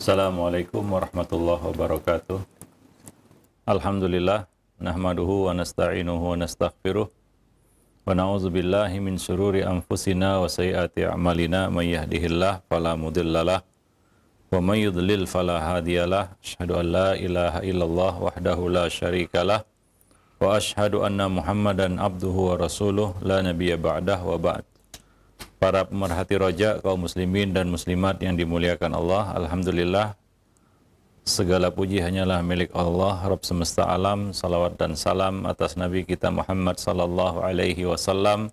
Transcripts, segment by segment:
Assalamualaikum warahmatullahi wabarakatuh. Alhamdulillah, nahmaduhu wa nasta'inuhu wa nastaghfiruh. Wa na'udzu billahi min syururi anfusina wa sayyiati a'malina may yahdihillahu fala mudhillalah wa may yudlil fala hadiyalah. Asyhadu an la ilaha illallah wahdahu la syarikalah wa asyhadu anna Muhammadan abduhu wa rasuluh la nabiyya ba'dah wa ba'd. Para pemerhati roja, kaum muslimin dan muslimat yang dimuliakan Allah, alhamdulillah segala puji hanyalah milik Allah, Rabb semesta alam. Salawat dan salam atas Nabi kita Muhammad sallallahu alaihi wasallam,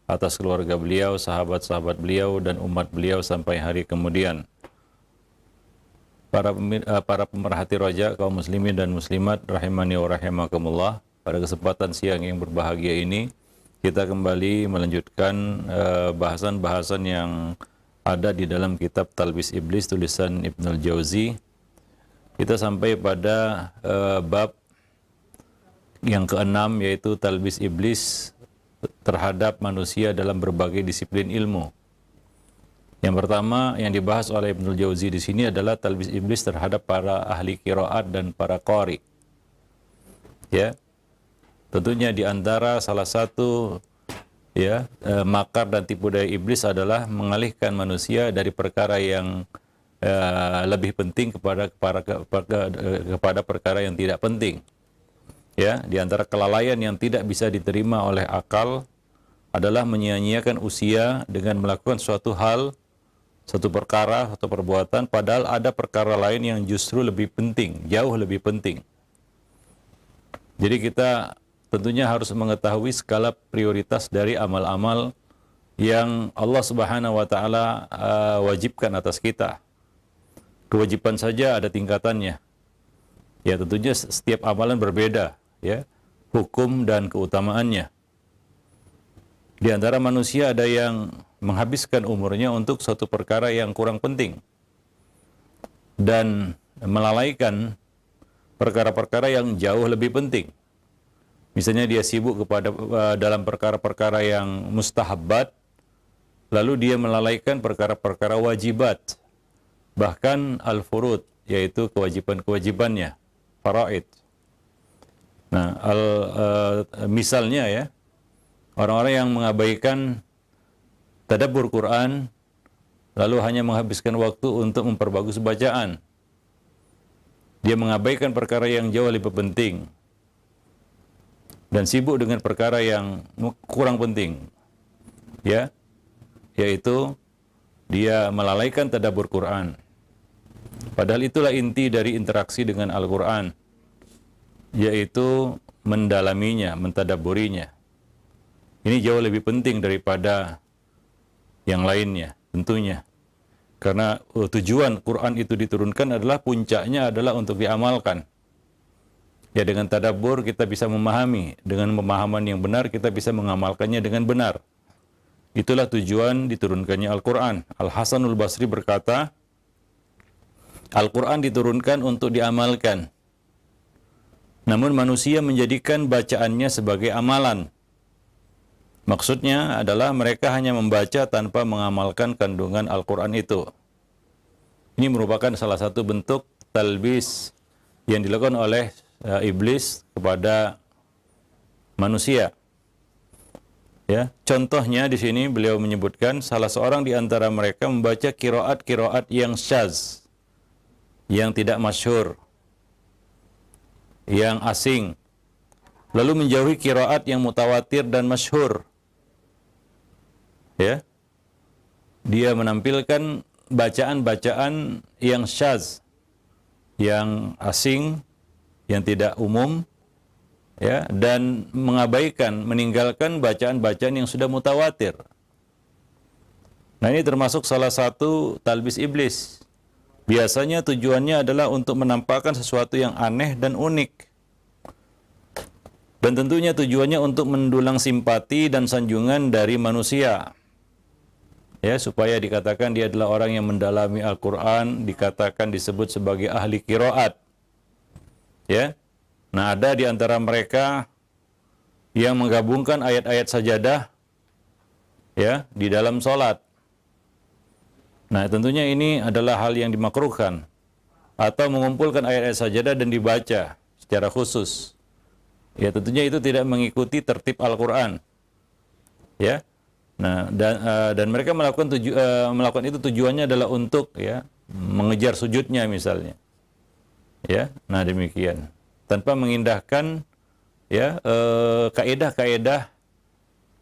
atas keluarga beliau, sahabat-sahabat beliau dan umat beliau sampai hari kemudian. Para pemerhati roja, kaum muslimin dan muslimat rahimani wa rahimakumullah, pada kesempatan siang yang berbahagia ini kita kembali melanjutkan bahasan-bahasan yang ada di dalam kitab Talbis Iblis tulisan Ibnul Jauzi. Kita sampai pada bab yang keenam, yaitu Talbis Iblis terhadap manusia dalam berbagai disiplin ilmu. Yang pertama yang dibahas oleh Ibnul Jauzi di sini adalah Talbis Iblis terhadap para ahli qiraat dan para qari. Ya. Tentunya di antara salah satu makar dan tipu daya iblis adalah mengalihkan manusia dari perkara yang lebih penting kepada perkara yang tidak penting. Ya, di antara kelalaian yang tidak bisa diterima oleh akal adalah menyia-nyiakan usia dengan melakukan suatu hal, satu perkara, satu perbuatan, padahal ada perkara lain yang justru lebih penting, jauh lebih penting. Jadi kita tentunya harus mengetahui skala prioritas dari amal-amal yang Allah Subhanahu wa taala wajibkan atas kita. Kewajiban saja ada tingkatannya. Ya, tentunya setiap amalan berbeda, ya, hukum dan keutamaannya. Di antara manusia ada yang menghabiskan umurnya untuk suatu perkara yang kurang penting dan melalaikan perkara-perkara yang jauh lebih penting. Misalnya dia sibuk dalam perkara-perkara yang mustahabbat, lalu dia melalaikan perkara-perkara wajibat, bahkan al-furud, yaitu kewajiban-kewajibannya, faraid. Nah, misalnya ya, orang-orang yang mengabaikan tadabbur Quran, lalu hanya menghabiskan waktu untuk memperbagus bacaan. Dia mengabaikan perkara yang jauh lebih penting dan sibuk dengan perkara yang kurang penting, ya, yaitu dia melalaikan tadabbur Quran. Padahal itulah inti dari interaksi dengan Al-Quran, yaitu mendalaminya, mentadabburinya. Ini jauh lebih penting daripada yang lainnya, tentunya. Karena tujuan Quran itu diturunkan adalah, puncaknya adalah untuk diamalkan. Ya, dengan tadabbur kita bisa memahami, dengan pemahaman yang benar kita bisa mengamalkannya dengan benar. Itulah tujuan diturunkannya Al-Quran. Al-Hasanul Basri berkata, Al-Quran diturunkan untuk diamalkan, namun manusia menjadikan bacaannya sebagai amalan. Maksudnya adalah mereka hanya membaca tanpa mengamalkan kandungan Al-Quran itu. Ini merupakan salah satu bentuk talbis yang dilakukan oleh iblis kepada manusia. Ya, contohnya di sini beliau menyebutkan salah seorang di antara mereka membaca qiraat yang syaz, yang tidak masyhur, yang asing, lalu menjauhi qiraat yang mutawatir dan masyhur. Ya, dia menampilkan bacaan-bacaan yang syaz, yang asing, yang tidak umum, ya, dan meninggalkan bacaan-bacaan yang sudah mutawatir. Nah, ini termasuk salah satu talbis iblis. Biasanya tujuannya adalah untuk menampakkan sesuatu yang aneh dan unik. Dan tentunya tujuannya untuk mendulang simpati dan sanjungan dari manusia. Ya, supaya dikatakan dia adalah orang yang mendalami Al-Quran, dikatakan disebut sebagai ahli qiraat. Ya, nah ada di antara mereka yang menggabungkan ayat-ayat sajadah, ya, di dalam sholat. Nah, tentunya ini adalah hal yang dimakruhkan. atau mengumpulkan ayat-ayat sajadah dan dibaca secara khusus. Ya, tentunya itu tidak mengikuti tertib Al-Qur'an. Ya. Nah, dan mereka melakukan itu tujuannya adalah untuk ya mengejar sujudnya misalnya. Ya. Nah, demikian. Tanpa mengindahkan ya kaedah-kaedah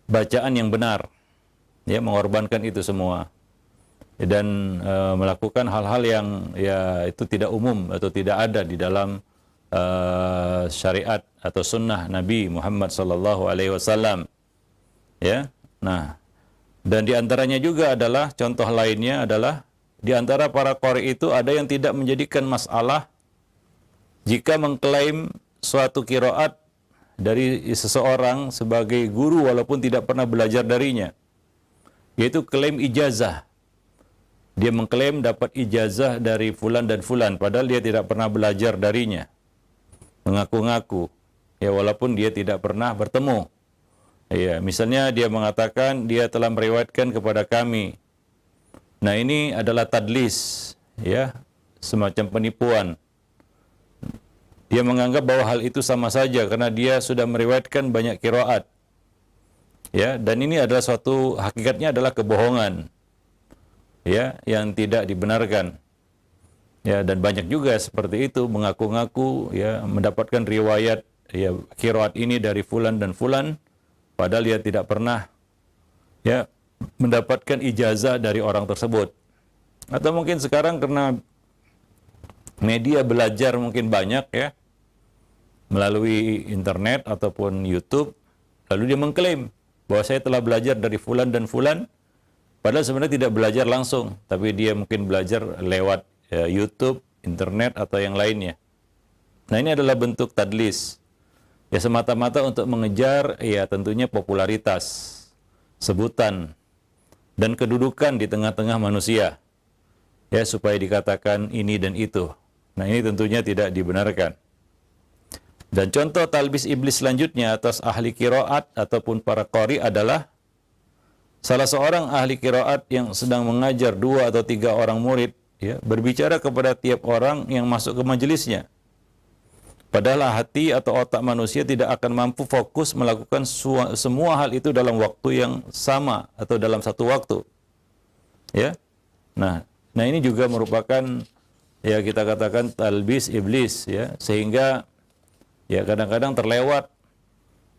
bacaan yang benar. Ya, mengorbankan itu semua. Dan melakukan hal-hal yang ya itu tidak umum atau tidak ada di dalam syariat atau sunnah Nabi Muhammad sallallahu alaihi wasallam. Ya. Nah, dan di antaranya juga adalah contoh lainnya adalah di antara para qari itu ada yang tidak menjadikan masalah jika mengklaim suatu qiraat dari seseorang sebagai guru walaupun tidak pernah belajar darinya. Yaitu klaim ijazah. Dia mengklaim dapat ijazah dari fulan dan fulan padahal dia tidak pernah belajar darinya. Mengaku-ngaku ya walaupun dia tidak pernah bertemu. Ya, misalnya dia mengatakan dia telah meriwayatkan kepada kami. Nah, ini adalah tadlis, ya, semacam penipuan. Dia menganggap bahwa hal itu sama saja karena dia sudah meriwayatkan banyak qiraat. Ya, dan ini adalah suatu hakikatnya adalah kebohongan. Ya, yang tidak dibenarkan. Ya, dan banyak juga seperti itu mengaku-ngaku ya mendapatkan riwayat ya qiraat ini dari fulan dan fulan. Padahal dia tidak pernah ya mendapatkan ijazah dari orang tersebut. Atau mungkin sekarang karena media belajar mungkin banyak ya melalui internet ataupun YouTube, lalu dia mengklaim bahwa saya telah belajar dari fulan dan fulan, padahal sebenarnya tidak belajar langsung, tapi dia mungkin belajar lewat ya, YouTube, internet atau yang lainnya. Nah, ini adalah bentuk tadlis. Ya semata-mata untuk mengejar ya tentunya popularitas, sebutan, dan kedudukan di tengah-tengah manusia. Ya supaya dikatakan ini dan itu. Nah, ini tentunya tidak dibenarkan. Dan contoh talbis iblis selanjutnya atas ahli qiraat ataupun para qari adalah salah seorang ahli qiraat yang sedang mengajar 2 atau 3 orang murid ya berbicara kepada tiap orang yang masuk ke majelisnya. Padahal hati atau otak manusia tidak akan mampu fokus melakukan semua hal itu dalam waktu yang sama atau dalam satu waktu. Ya. Nah ini juga merupakan ya kita katakan talbis iblis ya, sehingga ya kadang-kadang terlewat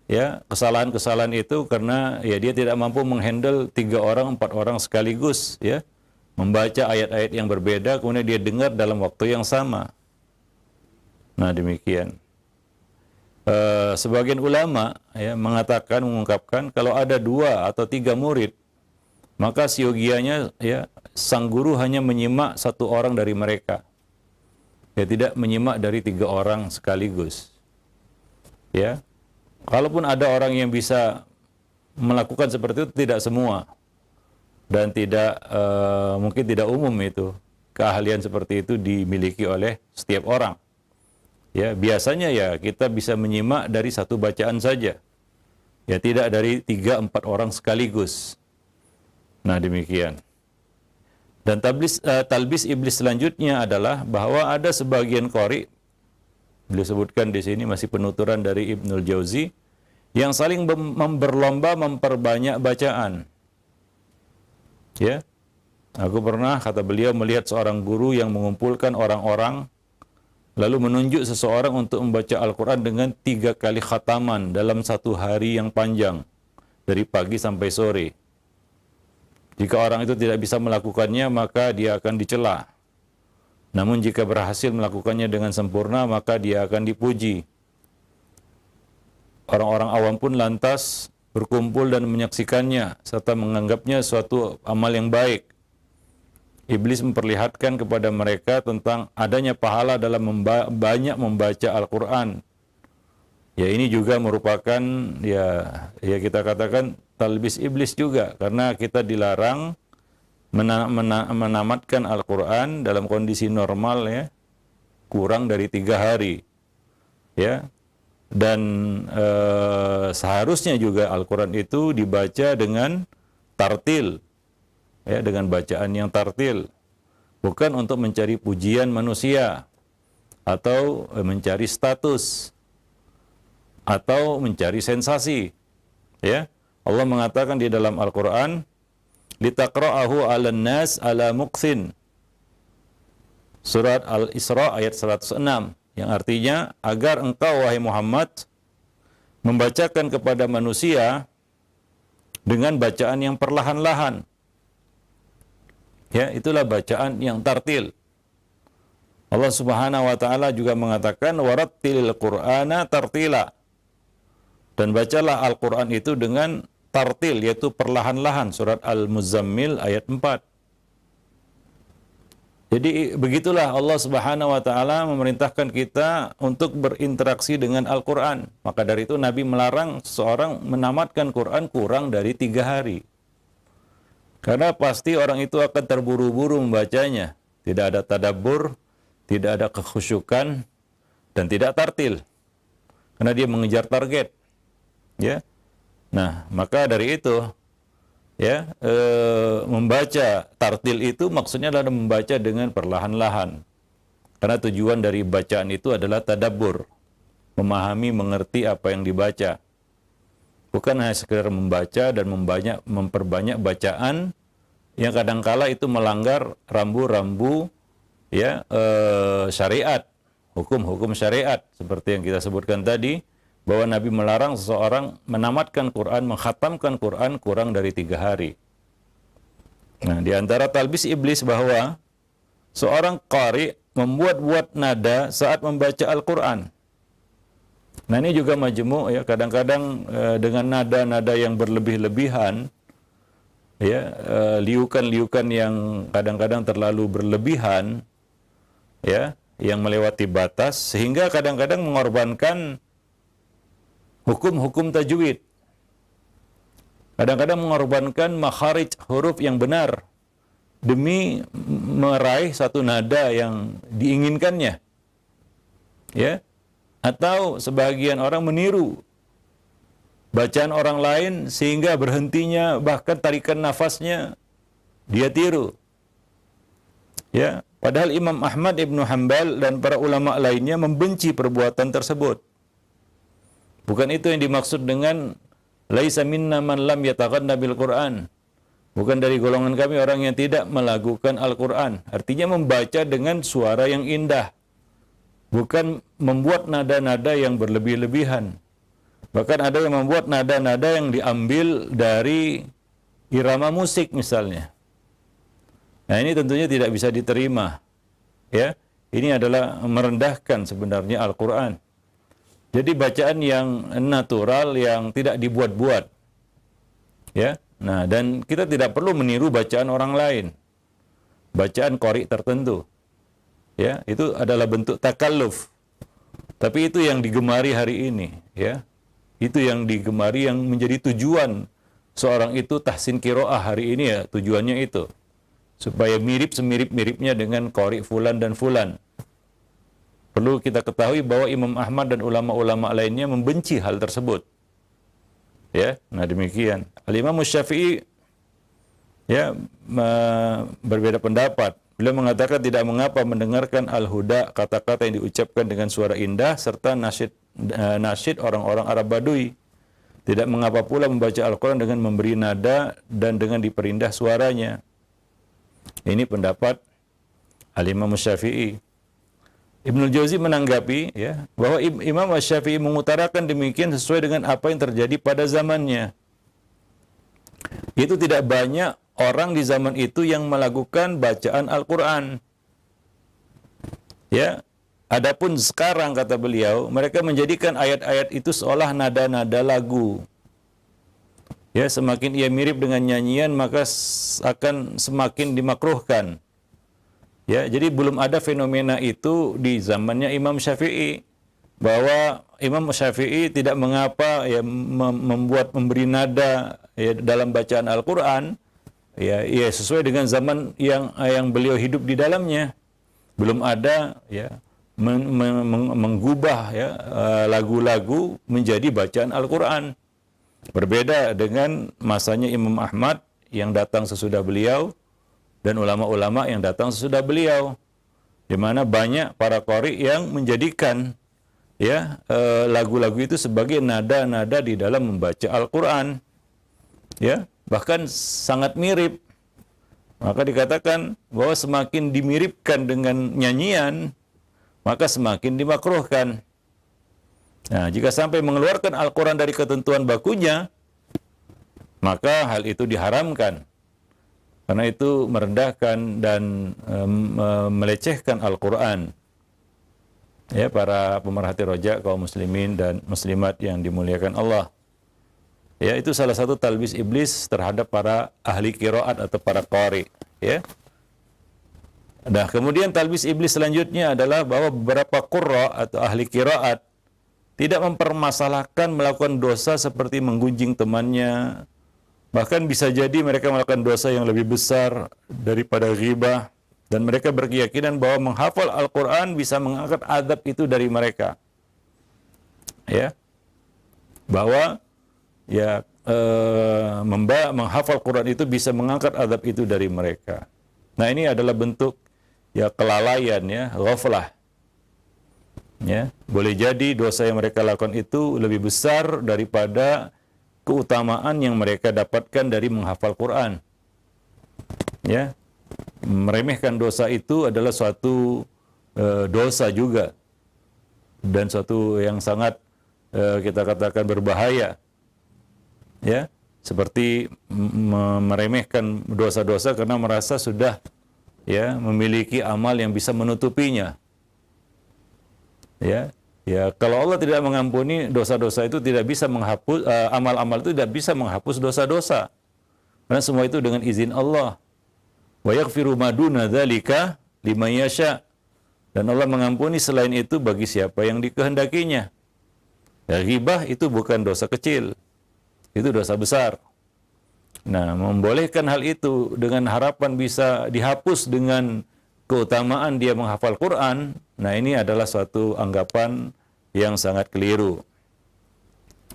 ya kesalahan-kesalahan itu karena ya dia tidak mampu menghandle 3 orang, 4 orang sekaligus ya. Membaca ayat-ayat yang berbeda kemudian dia dengar dalam waktu yang sama. Nah, demikian. Sebagian ulama ya, mengungkapkan kalau ada 2 atau 3 murid, maka siogianya ya sang guru hanya menyimak 1 orang dari mereka. Ya, tidak menyimak dari 3 orang sekaligus. Ya. Kalaupun ada orang yang bisa melakukan seperti itu, tidak semua. Dan tidak mungkin tidak umum itu. Keahlian seperti itu dimiliki oleh setiap orang. Ya, biasanya ya kita bisa menyimak dari 1 bacaan saja. Ya, tidak dari 3-4 orang sekaligus. Nah, demikian. Dan talbis iblis selanjutnya adalah bahwa ada sebagian qari, beliau sebutkan di sini masih penuturan dari Ibnul Jauzi, yang saling berlomba memperbanyak bacaan. Ya. Aku pernah, kata beliau, melihat seorang guru yang mengumpulkan orang-orang lalu menunjuk seseorang untuk membaca Al-Quran dengan 3 kali khataman dalam 1 hari yang panjang, dari pagi sampai sore. Jika orang itu tidak bisa melakukannya, maka dia akan dicela. Namun jika berhasil melakukannya dengan sempurna, maka dia akan dipuji. Orang-orang awam pun lantas berkumpul dan menyaksikannya, serta menganggapnya suatu amal yang baik. Iblis memperlihatkan kepada mereka tentang adanya pahala dalam banyak membaca Al-Quran. Ya, ini juga merupakan ya kita katakan talbis iblis juga, karena kita dilarang menamatkan Al-Quran dalam kondisi normal ya kurang dari 3 hari. Ya. Dan seharusnya juga Al-Quran itu dibaca dengan tartil. Ya, dengan bacaan yang tartil, bukan untuk mencari pujian manusia, atau mencari status atau mencari sensasi. Ya, Allah mengatakan di dalam Al-Qur'an, litaqra'ahu 'alan nas 'ala muqthin. Surat Al-Isra ayat 106, yang artinya agar engkau wahai Muhammad membacakan kepada manusia dengan bacaan yang perlahan-lahan. Ya, itulah bacaan yang tartil. Allah Subhanahu wa taala juga mengatakan warattilil Qur'ana tartila. Dan bacalah Al-Qur'an itu dengan tartil, yaitu perlahan-lahan. Surat Al-Muzammil ayat 4. Jadi begitulah Allah Subhanahu wa taala memerintahkan kita untuk berinteraksi dengan Al-Qur'an. Maka dari itu Nabi melarang seorang menamatkan Quran kurang dari 3 hari. Karena pasti orang itu akan terburu-buru membacanya. Tidak ada tadabbur, tidak ada kekhusyukan, dan tidak tartil. Karena dia mengejar target. Ya. Nah, maka dari itu ya, membaca tartil itu maksudnya adalah membaca dengan perlahan-lahan. Karena tujuan dari bacaan itu adalah tadabbur, memahami, mengerti apa yang dibaca. Bukan hanya sekedar membaca dan memperbanyak bacaan yang kadangkala itu melanggar rambu-rambu ya syariat, hukum-hukum syariat seperti yang kita sebutkan tadi, bahwa Nabi melarang seseorang menamatkan Quran, mengkhatamkan Quran kurang dari 3 hari. Nah, di antara talbis iblis bahwa seorang qari membuat-buat nada saat membaca Al-Quran. Nah, ini juga majmu' ya, kadang-kadang dengan nada-nada yang berlebih-lebihan, ya, liukan-liukan yang kadang-kadang terlalu berlebihan, ya, yang melewati batas, sehingga kadang-kadang mengorbankan hukum-hukum tajwid. Kadang-kadang mengorbankan makharij huruf yang benar demi meraih satu nada yang diinginkannya. Ya. Atau sebagian orang meniru bacaan orang lain sehingga berhentinya, bahkan tarikan nafasnya dia tiru. Ya, padahal Imam Ahmad Ibnu Hanbal dan para ulama lainnya membenci perbuatan tersebut. Bukan itu yang dimaksud dengan laisa minna man lam yataghanna bil Qur'an. Bukan dari golongan kami orang yang tidak melakukan Al-Qur'an. Artinya membaca dengan suara yang indah. Bukan membuat nada-nada yang berlebih-lebihan. Bahkan ada yang membuat nada-nada yang diambil dari irama musik misalnya. Nah, ini tentunya tidak bisa diterima. Ya, ini adalah merendahkan sebenarnya Al-Qur'an. Jadi bacaan yang natural, yang tidak dibuat-buat. Ya. Nah, dan kita tidak perlu meniru bacaan orang lain. Bacaan qari tertentu. Ya, itu adalah bentuk takalluf. Tapi itu yang digemari hari ini, ya. Itu yang digemari, yang menjadi tujuan seorang itu tahsin qiraah hari ini, ya, tujuannya itu. Supaya mirip semirip-miripnya dengan qari fulan dan fulan. Perlu kita ketahui bahwa Imam Ahmad dan ulama-ulama lainnya membenci hal tersebut. Ya, nah demikian. Al-Imam Syafi'i ya berbeda pendapat. Beliau mengatakan tidak mengapa mendengarkan al-huda, kata-kata yang diucapkan dengan suara indah serta nasyid orang-orang Arab Badui. Tidak mengapa pula membaca Al-Quran dengan memberi nada dan dengan diperindah suaranya. Ini pendapat Al-Imam Syafi'i. Ibnul Jauzi menanggapi ya bahwa Imam Syafi'i mengutarakan demikian sesuai dengan apa yang terjadi pada zamannya. Itu tidak banyak orang di zaman itu yang melakukan bacaan Al-Quran. Ya, adapun sekarang kata beliau, mereka menjadikan ayat-ayat itu seolah nada-nada lagu. Ya, semakin ia mirip dengan nyanyian maka akan semakin dimakruhkan. Ya, jadi belum ada fenomena itu di zamannya Imam Syafi'i, bahwa Imam Syafi'i tidak mengapa ya memberi nada ya, dalam bacaan Al-Quran ya sesuai dengan zaman yang beliau hidup di dalamnya. Belum ada ya menggubah ya lagu-lagu menjadi bacaan Al-Quran. Berbeda dengan masanya Imam Ahmad yang datang sesudah beliau dan ulama-ulama yang datang sesudah beliau. di mana banyak para qari yang menjadikan lagu-lagu itu sebagai nada-nada di dalam membaca Al-Qur'an. Ya, bahkan sangat mirip. Maka dikatakan bahwa semakin dimiripkan dengan nyanyian, maka semakin dimakruhkan. Nah, jika sampai mengeluarkan Al-Quran dari ketentuan bakunya, maka hal itu diharamkan. Karena itu merendahkan dan melecehkan Al-Quran. Ya, para pemerhati rojak, kaum muslimin dan muslimat yang dimuliakan Allah. Ya, itu salah satu talbis iblis terhadap para ahli qiraat atau para qari, ya. Nah, kemudian talbis iblis selanjutnya adalah bahwa beberapa qurra atau ahli qiraat tidak mempermasalahkan melakukan dosa seperti menggunjing temannya. Bahkan bisa jadi mereka melakukan dosa yang lebih besar daripada ghibah, dan mereka berkeyakinan bahwa menghafal Al-Qur'an bisa mengangkat adab itu dari mereka. Ya. Bahwa menghafal Quran itu bisa mengangkat adab itu dari mereka. Nah, ini adalah bentuk kelalaian, ghaflah. Ya, boleh jadi dosa yang mereka lakukan itu lebih besar daripada keutamaan yang mereka dapatkan dari menghafal Quran. Ya, meremehkan dosa itu adalah suatu dosa juga, dan suatu yang sangat kita katakan berbahaya. Ya, seperti meremehkan dosa-dosa karena merasa sudah memiliki amal yang bisa menutupinya. Ya, kalau Allah tidak mengampuni dosa-dosa itu, tidak bisa menghapus amal-amal itu, tidak bisa menghapus dosa-dosa. Karena semua itu dengan izin Allah. Wa yaghfiru ma duna dzalika liman yasha. Dan Allah mengampuni selain itu bagi siapa yang dikehendakinya. Ya, ghibah itu bukan dosa kecil. Itu dosa besar. Nah, membolehkan hal itu dengan harapan bisa dihapus dengan keutamaan dia menghafal Quran, nah ini adalah suatu anggapan yang sangat keliru.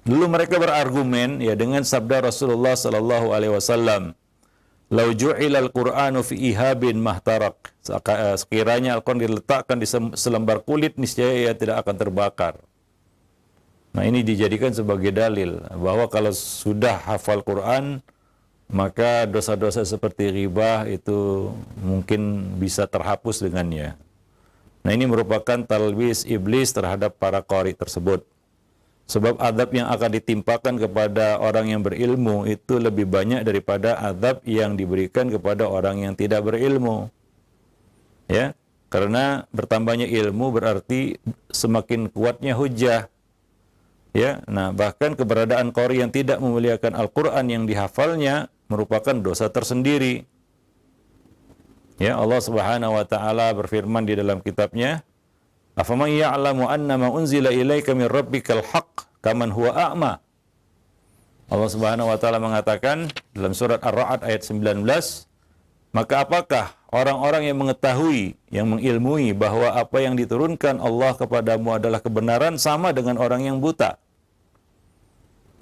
Dulu mereka berargumen dengan sabda Rasulullah sallallahu alaihi wasallam, "Lau ju'ilal Qur'anu fi ihabin mahtarak." Sekiranya Al-Qur'an diletakkan di selembar kulit, niscaya ia tidak akan terbakar. Nah, ini dijadikan sebagai dalil bahwa kalau sudah hafal Quran, maka dosa-dosa seperti ghibah itu mungkin bisa terhapus dengannya. Nah, ini merupakan talbis iblis terhadap para qari tersebut. Sebab adab yang akan ditimpakan kepada orang yang berilmu itu lebih banyak daripada adab yang diberikan kepada orang yang tidak berilmu. Ya, karena bertambahnya ilmu berarti semakin kuatnya hujah. Ya, nah bahkan keberadaan qari yang tidak memuliakan Al-Quran yang dihafalnya merupakan dosa tersendiri. Ya, Allah Subhanahu wa taala berfirman di dalam kitabnya, "Afaman ya'lamu annama unzila ilaika min rabbikal haqq kaman huwa a'ma." Allah Subhanahu wa taala mengatakan dalam surat Ar-Ra'd ayat 19, maka apakah orang-orang yang mengetahui, yang mengilmui bahwa apa yang diturunkan Allah kepadamu adalah kebenaran sama dengan orang yang buta?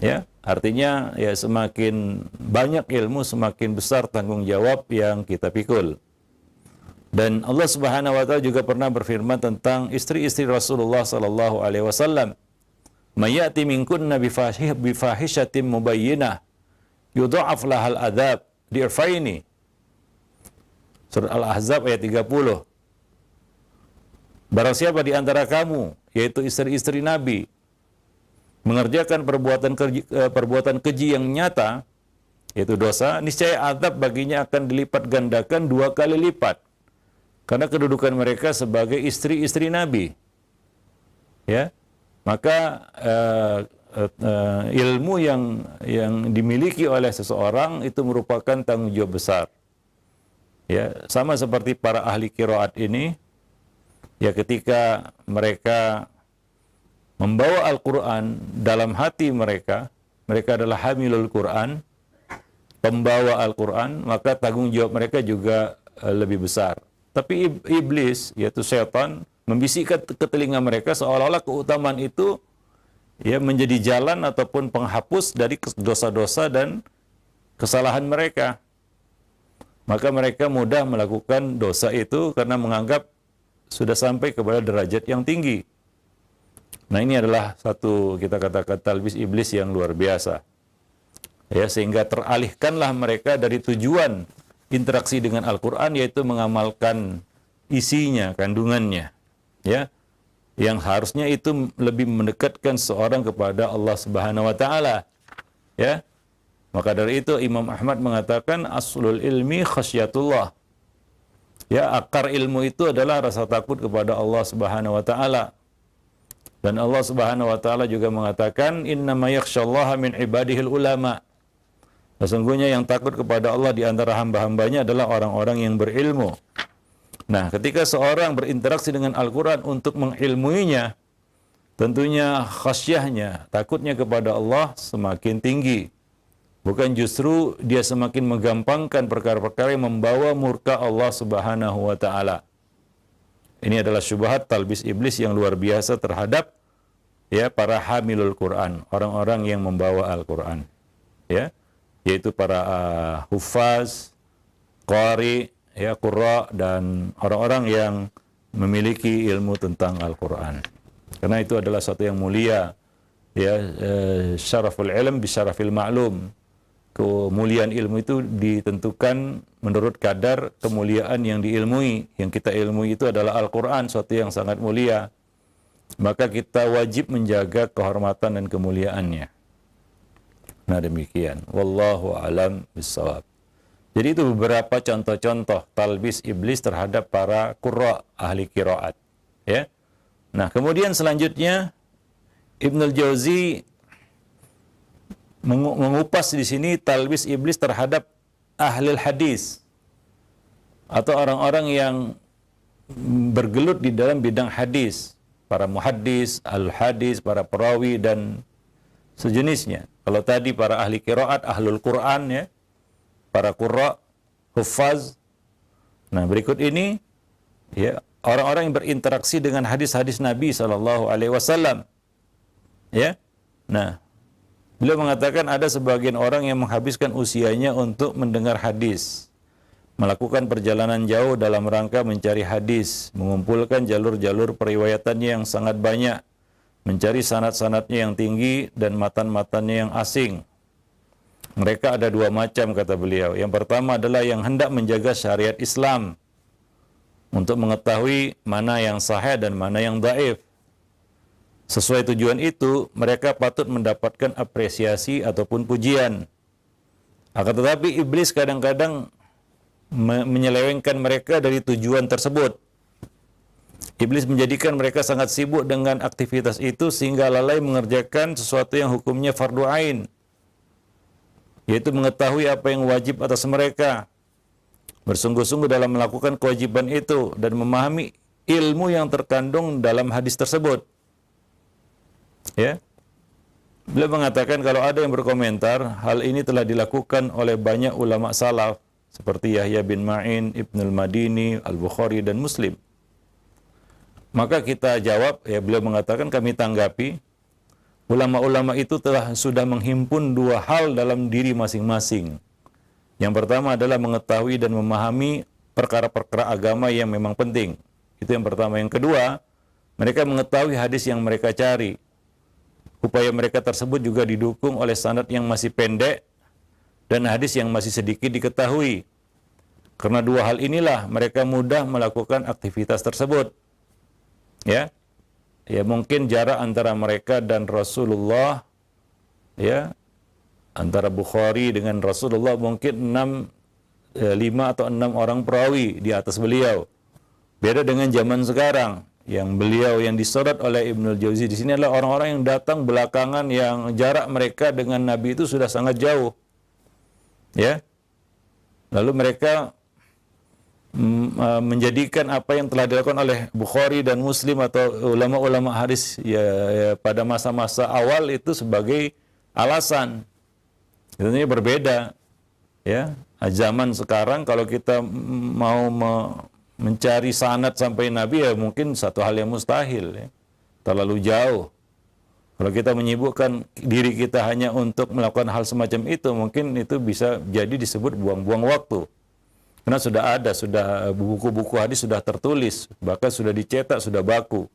Ya, artinya semakin banyak ilmu, semakin besar tanggung jawab yang kita pikul. Dan Allah Subhanahu wa taala juga pernah berfirman tentang istri-istri Rasulullah sallallahu alaihi wasallam, "Mayati minkunna bifahishatin mubayyinah yudha'af lahal adzab di'faini." Surah Al-Ahzab ayat 30. Barang siapa di antara kamu, yaitu istri-istri Nabi, mengerjakan perbuatan keji yang nyata, yaitu dosa, niscaya azab baginya akan dilipat gandakan 2 kali lipat. Karena kedudukan mereka sebagai istri-istri Nabi. Ya, maka ilmu yang dimiliki oleh seseorang itu merupakan tanggung jawab besar. Ya, sama seperti para ahli qiraat ini, ya ketika mereka membawa Al-Quran dalam hati mereka, mereka adalah hamilul Quran, pembawa Al-Quran, maka tanggung jawab mereka juga lebih besar. Tapi iblis, yaitu syaitan, membisikkan ke telinga mereka seolah-olah keutamaan itu menjadi jalan ataupun penghapus dari dosa-dosa dan kesalahan mereka. Maka mereka mudah melakukan dosa itu karena menganggap sudah sampai kepada derajat yang tinggi. Nah, ini adalah satu, kita katakan, talbis iblis yang luar biasa. Ya, sehingga teralihkanlah mereka dari tujuan interaksi dengan Al-Quran, yaitu mengamalkan isinya, kandungannya. Ya, yang harusnya itu lebih mendekatkan seorang kepada Allah Subhanahu wa taala. Ya. Maka dari itu Imam Ahmad mengatakan aslul ilmi khasyatullah. Ya, akar ilmu itu adalah rasa takut kepada Allah Subhanahu wa taala. Dan Allah Subhanahu wa taala juga mengatakan innama yakhsyallaha min ibadihil ulama. Sesungguhnya yang takut kepada Allah di antara hamba-hambanya adalah orang-orang yang berilmu. Nah, ketika seorang berinteraksi dengan Al-Quran untuk mengilmuinya, tentunya khasyahnya, takutnya kepada Allah semakin tinggi. Bukan justru dia semakin menggampangkan perkara-perkara yang membawa murka Allah Subhanahu wa taala. Ini adalah syubhat talbis iblis yang luar biasa terhadap ya para hamilul Quran, orang-orang yang membawa Al-Quran. Ya, yaitu para hufaz, qari, ya qurra, dan orang-orang yang memiliki ilmu tentang Al-Quran. Karena itu adalah satu yang mulia, ya, syaraful ilm bi syarafil ma'lum. Kemuliaan ilmu itu ditentukan menurut kadar kemuliaan yang diilmui. Yang kita ilmui itu adalah Al-Quran, suatu yang sangat mulia. Maka kita wajib menjaga kehormatan dan kemuliaannya. Nah, demikian. Wallahu alam bissawab. Jadi itu beberapa contoh-contoh talbis iblis terhadap para qurra, ahli qiraat. Ya. Nah, kemudian selanjutnya Ibnul Jauzi mengupas di sini talbis iblis terhadap ahli hadis atau orang-orang yang bergelut di dalam bidang hadis, para muhaddis, al-hadis, para perawi dan sejenisnya. Kalau tadi para ahli qiraat, ahlul Quran, ya, para qurra, huffaz. Nah, berikut ini ya orang-orang yang berinteraksi dengan hadis-hadis Nabi sallallahu alaihi wasallam. Ya. Nah, beliau mengatakan ada sebagian orang yang menghabiskan usianya untuk mendengar hadis, melakukan perjalanan jauh dalam rangka mencari hadis, mengumpulkan jalur-jalur periwayatannya yang sangat banyak, mencari sanad-sanadnya yang tinggi dan matan-matannya yang asing. Mereka ada dua macam, kata beliau. Yang pertama adalah yang hendak menjaga syariat Islam untuk mengetahui mana yang sahih dan mana yang dhaif. Sesuai tujuan itu, mereka patut mendapatkan apresiasi ataupun pujian. Akan tetapi iblis kadang-kadang menyelewengkan mereka dari tujuan tersebut. Iblis menjadikan mereka sangat sibuk dengan aktivitas itu sehingga lalai mengerjakan sesuatu yang hukumnya fardu ain, yaitu mengetahui apa yang wajib atas mereka, bersungguh-sungguh dalam melakukan kewajiban itu dan memahami ilmu yang terkandung dalam hadis tersebut. Ya, beliau mengatakan kalau ada yang berkomentar hal ini telah dilakukan oleh banyak ulama salaf seperti Yahya bin Ma'in, Ibnul Madini, Al-Bukhari dan Muslim. Maka kita jawab, ya, beliau mengatakan kami tanggapi, ulama-ulama itu sudah menghimpun dua hal dalam diri masing-masing. Yang pertama adalah mengetahui dan memahami perkara-perkara agama yang memang penting. Itu yang pertama. Yang kedua, mereka mengetahui hadis yang mereka cari. Upaya mereka tersebut juga didukung oleh sanad yang masih pendek dan hadis yang masih sedikit diketahui. Karena dua hal inilah mereka mudah melakukan aktivitas tersebut. Ya, ya mungkin jarak antara mereka dan Rasulullah, ya, antara Bukhari dengan Rasulullah mungkin 5 atau 6 orang perawi di atas beliau. Beda dengan zaman sekarang. Yang beliau yang disorot oleh Ibnul Jauzi di sini adalah orang-orang yang datang belakangan yang jarak mereka dengan Nabi itu sudah sangat jauh. Ya. Lalu mereka menjadikan apa yang telah dilakukan oleh Bukhari dan Muslim atau ulama-ulama hadis ya, pada masa-masa awal itu sebagai alasan. Tentunya berbeda. Ya. Zaman sekarang kalau kita mau mencari sanad sampai Nabi, ya mungkin satu hal yang mustahil, ya. Terlalu jauh. Kalau kita menyibukkan diri kita hanya untuk melakukan hal semacam itu, mungkin itu bisa jadi disebut buang-buang waktu. Karena sudah ada, buku-buku hadis sudah tertulis, bahkan sudah dicetak, sudah baku.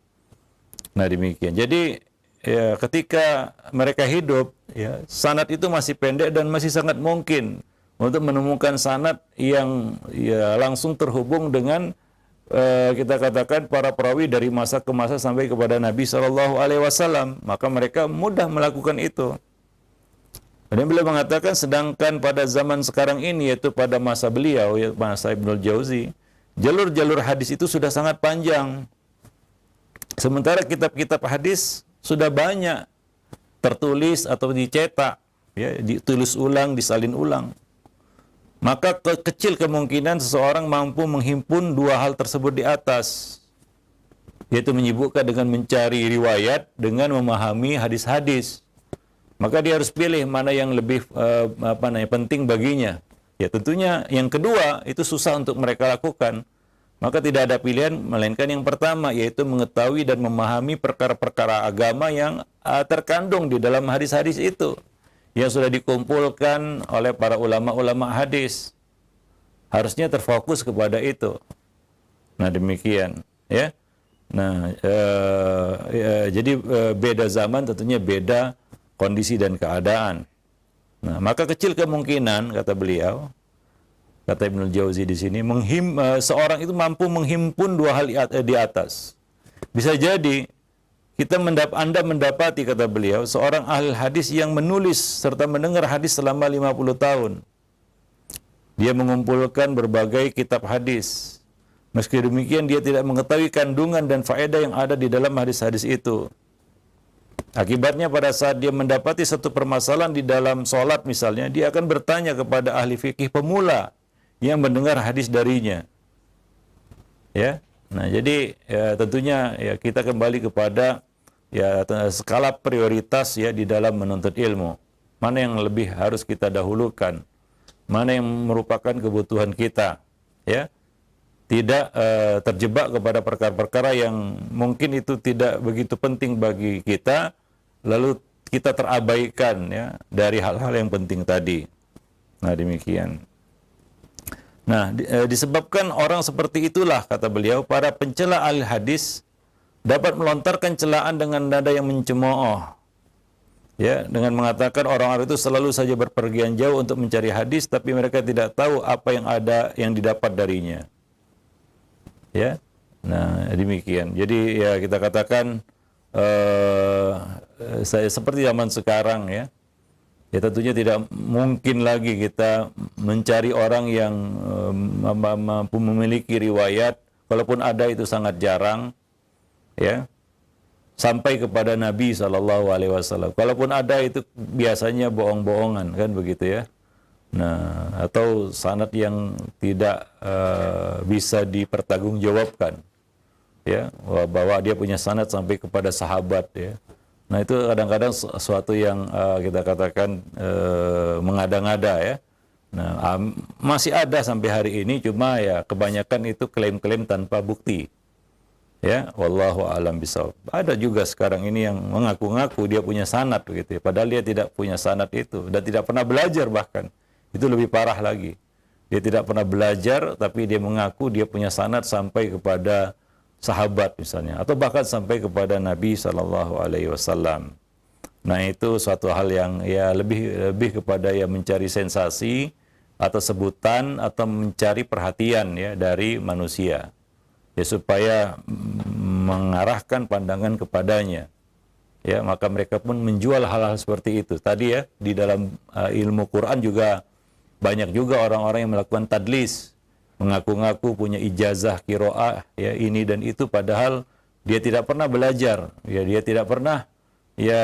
Nah demikian. Jadi ya, ketika mereka hidup, ya, sanad itu masih pendek dan masih sangat mungkin untuk menemukan sanad yang ya langsung terhubung dengan kita katakan para perawi dari masa ke masa sampai kepada Nabi Shallallahu Alaihi Wasallam. Maka mereka mudah melakukan itu. Dan beliau mengatakan, sedangkan pada zaman sekarang ini, yaitu pada masa beliau, ya, masa Ibnul Jauzi, jalur-jalur hadis itu sudah sangat panjang. Sementara kitab-kitab hadis sudah banyak tertulis atau dicetak, ya, ditulis ulang, disalin ulang. Maka kecil kemungkinan seseorang mampu menghimpun dua hal tersebut di atas, yaitu menyibukkan dengan mencari riwayat dengan memahami hadis-hadis. Maka dia harus pilih mana yang lebih penting baginya. Ya tentunya yang kedua itu susah untuk mereka lakukan. Maka tidak ada pilihan melainkan yang pertama, yaitu mengetahui dan memahami perkara-perkara agama yang terkandung di dalam hadis-hadis itu, yang sudah dikumpulkan oleh para ulama-ulama hadis. Harusnya terfokus kepada itu. Nah demikian, ya. Nah jadi beda zaman tentunya beda kondisi dan keadaan. Nah, maka kecil kemungkinan, kata beliau, kata Ibnul Jauzi di sini, seorang itu mampu menghimpun dua hal di atas. Bisa jadi Anda mendapati, kata beliau, seorang ahli hadis yang menulis serta mendengar hadis selama 50 tahun. Dia mengumpulkan berbagai kitab hadis. Meski demikian dia tidak mengetahui kandungan dan faedah yang ada di dalam hadis-hadis itu. Akibatnya pada saat dia mendapati satu permasalahan di dalam sholat misalnya, dia akan bertanya kepada ahli fikih pemula yang mendengar hadis darinya. Ya, nah jadi ya, tentunya ya, kita kembali kepada ya skala prioritas ya di dalam menuntut ilmu. Mana yang lebih harus kita dahulukan? Mana yang merupakan kebutuhan kita? Ya, tidak terjebak kepada perkara-perkara yang mungkin itu tidak begitu penting bagi kita, lalu kita terabaikan ya dari hal-hal yang penting tadi. Nah demikian. Nah disebabkan orang seperti itulah, kata beliau, para pencela ahli hadis dapat melontarkan celaan dengan nada yang mencemooh, ya, dengan mengatakan orang-orang itu selalu saja berpergian jauh untuk mencari hadis, tapi mereka tidak tahu apa yang ada yang didapat darinya. Ya, nah demikian. Jadi ya kita katakan saya seperti zaman sekarang ya, ya tentunya tidak mungkin lagi kita mencari orang yang mampu memiliki riwayat, walaupun ada itu sangat jarang, ya, sampai kepada Nabi SAW. Kalaupun ada itu biasanya bohong-bohongan, kan begitu ya. Nah, atau sanad yang tidak bisa dipertanggungjawabkan, ya, bahwa dia punya sanad sampai kepada sahabat, ya. Nah itu kadang-kadang sesuatu yang kita katakan mengada-ngada ya. Nah masih ada sampai hari ini, cuma ya kebanyakan itu klaim-klaim tanpa bukti. Ya, wallahu a'lam bishawab. Ada juga sekarang ini yang mengaku-ngaku dia punya sanad gitu ya, padahal dia tidak punya sanad itu dan tidak pernah belajar bahkan. Itu lebih parah lagi. Dia tidak pernah belajar tapi dia mengaku dia punya sanad sampai kepada sahabat misalnya, atau bahkan sampai kepada Nabi SAW. Nah itu suatu hal yang ya lebih kepada ya mencari sensasi atau sebutan atau mencari perhatian ya dari manusia, ya supaya mengarahkan pandangan kepadanya. Ya maka mereka pun menjual hal-hal seperti itu. Tadi ya di dalam ilmu Quran juga banyak juga orang-orang yang melakukan tadlis, mengaku-ngaku punya ijazah qiraah ya ini dan itu, padahal dia tidak pernah belajar, ya dia tidak pernah, ya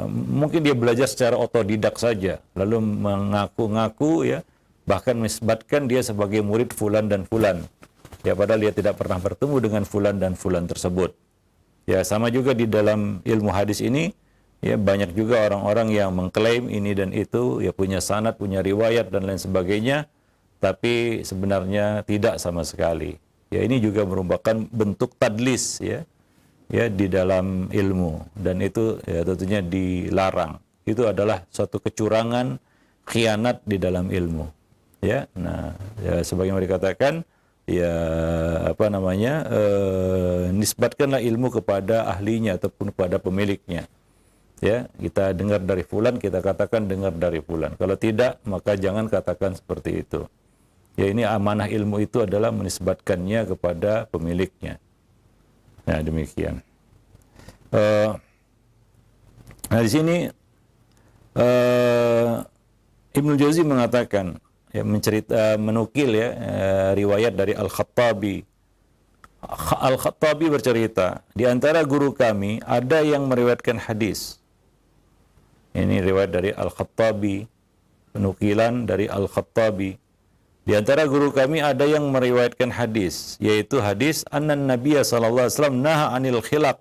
mungkin dia belajar secara otodidak saja, lalu mengaku-ngaku ya, bahkan menisbatkan dia sebagai murid fulan dan fulan, ya padahal dia tidak pernah bertemu dengan fulan dan fulan tersebut. Ya sama juga di dalam ilmu hadis ini, ya banyak juga orang-orang yang mengklaim ini dan itu, ya punya sanad, punya riwayat dan lain sebagainya, tapi sebenarnya tidak sama sekali. Ya ini juga merupakan bentuk tadlis ya di dalam ilmu, dan itu ya tentunya dilarang. Itu adalah suatu kecurangan, khianat di dalam ilmu. Ya, nah, ya, sebagaimana dikatakan, ya apa namanya, nisbatkanlah ilmu kepada ahlinya ataupun kepada pemiliknya. Ya, kita dengar dari fulan, kita katakan dengar dari fulan. Kalau tidak, maka jangan katakan seperti itu. Ya, ini amanah ilmu itu adalah menisbatkannya kepada pemiliknya. Nah, demikian. Nah, di sini Ibnu Jauzi mengatakan, ya, menukil ya, riwayat dari Al-Khattabi. Al-Khattabi bercerita, di antara guru kami ada yang meriwayatkan hadis. Ini riwayat dari Al-Khattabi, penukilan dari Al-Khattabi. Di antara guru kami ada yang meriwayatkan hadis, yaitu hadis annan Nabiya sallallahu alaihi wasallam naha anil khilaq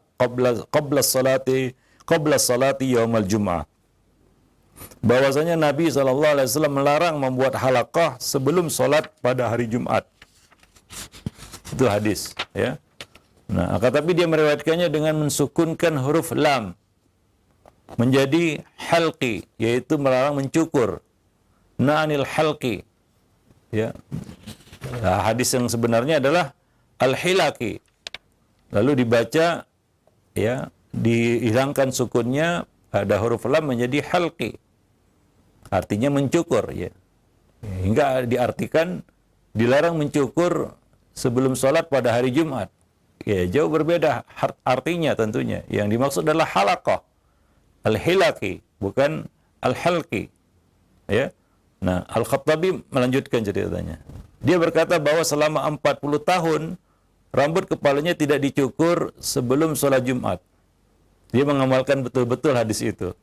qabla salati yaumal jum'ah. Bahwasanya Nabi SAW melarang membuat halaqah sebelum sholat pada hari Jumat. Itu hadis, ya. Nah, tetapi dia meriwayatkannya dengan mensukunkan huruf lam menjadi halqi, yaitu melarang mencukur. Na'anil halqi, ya. Nah, hadis yang sebenarnya adalah al-hilaqi. Lalu dibaca, ya, dihilangkan sukunnya, ada huruf lam menjadi halqi. Artinya mencukur, ya. Hingga diartikan dilarang mencukur sebelum sholat pada hari Jumat. Ya, jauh berbeda artinya tentunya. Yang dimaksud adalah halaqah, al-hilaqi, bukan al-halqi. Ya. Nah, Al-Khattabi melanjutkan ceritanya. Dia berkata bahwa selama 40 tahun rambut kepalanya tidak dicukur sebelum sholat Jumat. Dia mengamalkan betul-betul hadis itu.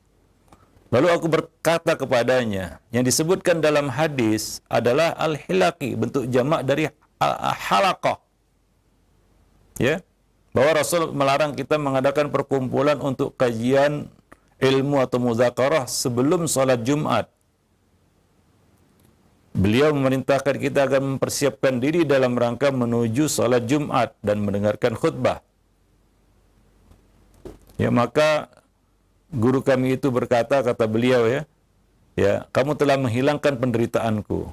Lalu aku berkata kepadanya, yang disebutkan dalam hadis adalah al-hilaqi, bentuk jamak dari halaqah. Ya, bahwa Rasul melarang kita mengadakan perkumpulan untuk kajian ilmu atau muzakarah sebelum sholat Jumat. Beliau memerintahkan kita agar mempersiapkan diri dalam rangka menuju sholat Jumat dan mendengarkan khutbah. Ya, maka guru kami itu berkata, kata beliau, ya, kamu telah menghilangkan penderitaanku.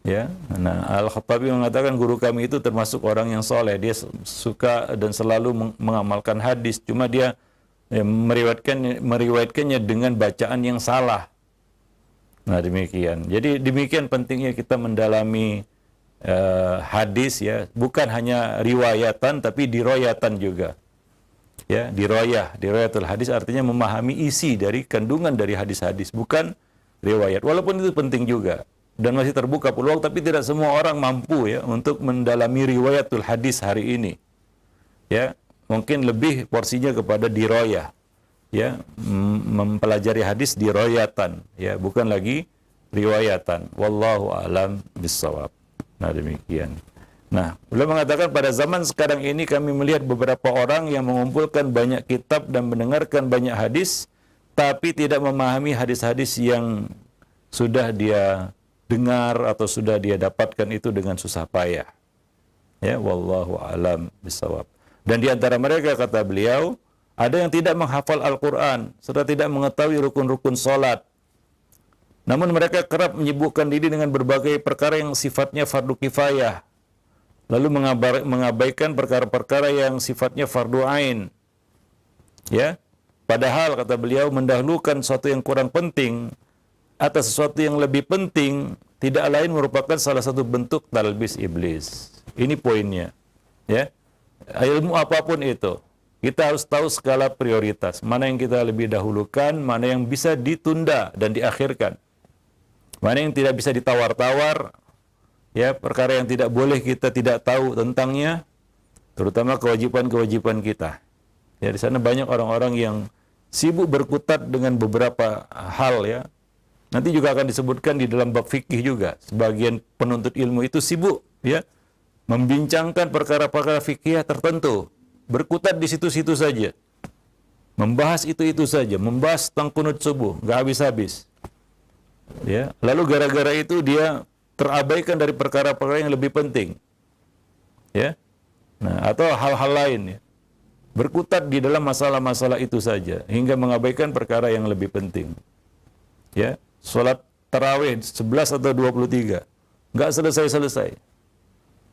Ya, nah, Al-Khattabi mengatakan guru kami itu termasuk orang yang soleh. Dia suka dan selalu mengamalkan hadis. Cuma dia, ya, meriwayatkannya dengan bacaan yang salah. Nah, demikian. Jadi demikian pentingnya kita mendalami hadis, ya, bukan hanya riwayatan tapi diroyatan juga. Ya, diroyatul hadis artinya memahami isi dari kandungan dari hadis-hadis, bukan riwayat. Walaupun itu penting juga dan masih terbuka peluang, tapi tidak semua orang mampu, ya, untuk mendalami riwayatul hadis hari ini. Ya, mungkin lebih porsinya kepada diroyah, ya, mempelajari hadis diroyatan, ya, bukan lagi riwayatan. Wallahu a'lam bissawab. Nah, demikian. Nah, beliau mengatakan pada zaman sekarang ini kami melihat beberapa orang yang mengumpulkan banyak kitab dan mendengarkan banyak hadis, tapi tidak memahami hadis-hadis yang sudah dia dengar atau sudah dia dapatkan itu dengan susah payah. Ya, wallahu a'lam bissawab. Dan di antara mereka, kata beliau, ada yang tidak menghafal Al-Quran serta tidak mengetahui rukun-rukun salat. Namun mereka kerap menyibukkan diri dengan berbagai perkara yang sifatnya fardu kifayah, lalu mengabaikan perkara-perkara yang sifatnya fardu ain. Ya, padahal kata beliau mendahulukan sesuatu yang kurang penting atas sesuatu yang lebih penting tidak lain merupakan salah satu bentuk talbis iblis. Ini poinnya. Ya, ilmu apapun itu, kita harus tahu skala prioritas. Mana yang kita lebih dahulukan, mana yang bisa ditunda dan diakhirkan. Mana yang tidak bisa ditawar-tawar. Ya, perkara yang tidak boleh kita tidak tahu tentangnya, terutama kewajiban-kewajiban kita. Ya, di sana banyak orang-orang yang sibuk berkutat dengan beberapa hal, ya. Nanti juga akan disebutkan di dalam bab fikih juga. Sebagian penuntut ilmu itu sibuk, ya, membincangkan perkara-perkara fikih tertentu, berkutat di situ-situ saja, membahas itu saja, membahas tentang kunut subuh, nggak habis-habis. Ya, lalu gara-gara itu dia terabaikan dari perkara-perkara yang lebih penting, ya, nah, atau hal-hal lain, ya, berkutat di dalam masalah-masalah itu saja hingga mengabaikan perkara yang lebih penting. Ya, sholat tarawih 11 atau 23. Nggak selesai-selesai.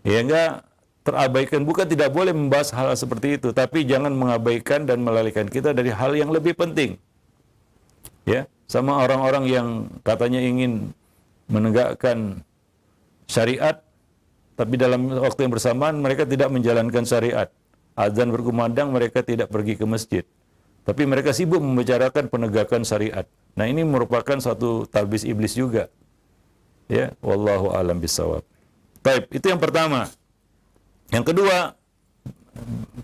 Ya nggak terabaikan. Bukan tidak boleh membahas hal seperti itu, tapi jangan mengabaikan dan melalaikan kita dari hal yang lebih penting. Ya, sama orang-orang yang katanya ingin menegakkan syariat, tapi dalam waktu yang bersamaan mereka tidak menjalankan syariat. Azan berkumandang, mereka tidak pergi ke masjid. Tapi mereka sibuk membicarakan penegakan syariat. Nah, ini merupakan suatu talbis iblis juga. Ya, wallahu a'lam bishawab. Baik, itu yang pertama. Yang kedua,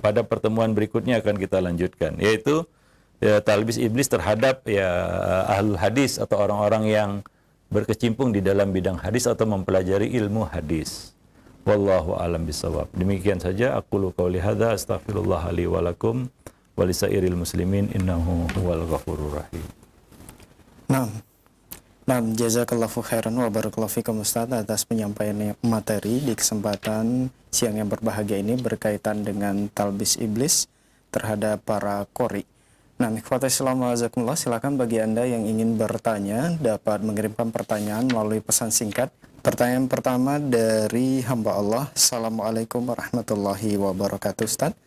pada pertemuan berikutnya akan kita lanjutkan, yaitu talbis iblis terhadap ahlul hadis atau orang-orang yang berkecimpung di dalam bidang hadis atau mempelajari ilmu hadis. Wallahu a'lam bishawab. Demikian saja aqulu qauli hadza astaghfirullah li wa lakum wa lisairil muslimin innahu huwal ghafurur rahim. Nah, jazakallahu khairan wa barakallahu fikum Ustaz atas penyampaian materi di kesempatan siang yang berbahagia ini berkaitan dengan talbis iblis terhadap para qori. Nah, ikhwata Islam wa jazakumullah, silakan bagi Anda yang ingin bertanya dapat mengirimkan pertanyaan melalui pesan singkat. Pertanyaan pertama dari hamba Allah. Assalamualaikum warahmatullahi wabarakatuh Ustaz.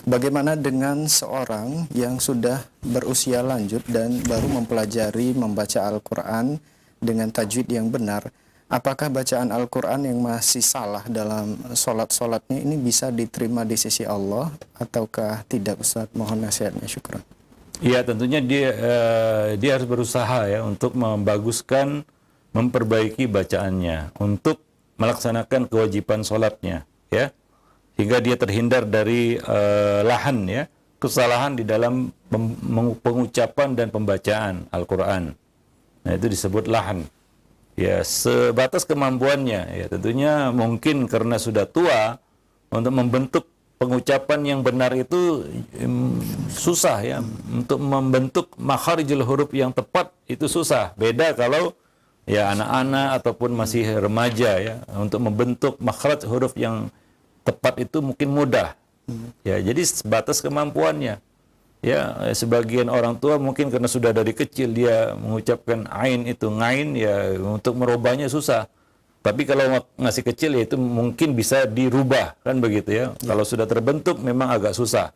Bagaimana dengan seorang yang sudah berusia lanjut dan baru mempelajari membaca Al-Quran dengan tajwid yang benar? Apakah bacaan Al-Quran yang masih salah dalam sholat-sholatnya ini bisa diterima di sisi Allah ataukah tidak Ustaz? Mohon nasihatnya, syukran. Ya, tentunya dia harus berusaha ya untuk membaguskan, memperbaiki bacaannya untuk melaksanakan kewajiban sholatnya, ya, hingga dia terhindar dari lahan, ya, kesalahan di dalam pengucapan dan pembacaan Al-Quran. Nah, itu disebut lahan. Ya, sebatas kemampuannya. Ya, tentunya mungkin karena sudah tua untuk membentuk pengucapan yang benar itu susah ya. Untuk membentuk makharijul huruf yang tepat itu susah. Beda kalau ya anak-anak ataupun masih remaja ya, untuk membentuk makhraj huruf yang tepat itu mungkin mudah. Ya, jadi sebatas kemampuannya. Ya, sebagian orang tua mungkin karena sudah dari kecil dia mengucapkan ain itu ngain, ya untuk merubahnya susah. Tapi kalau masih kecil ya itu mungkin bisa dirubah, kan begitu ya. Kalau sudah terbentuk memang agak susah.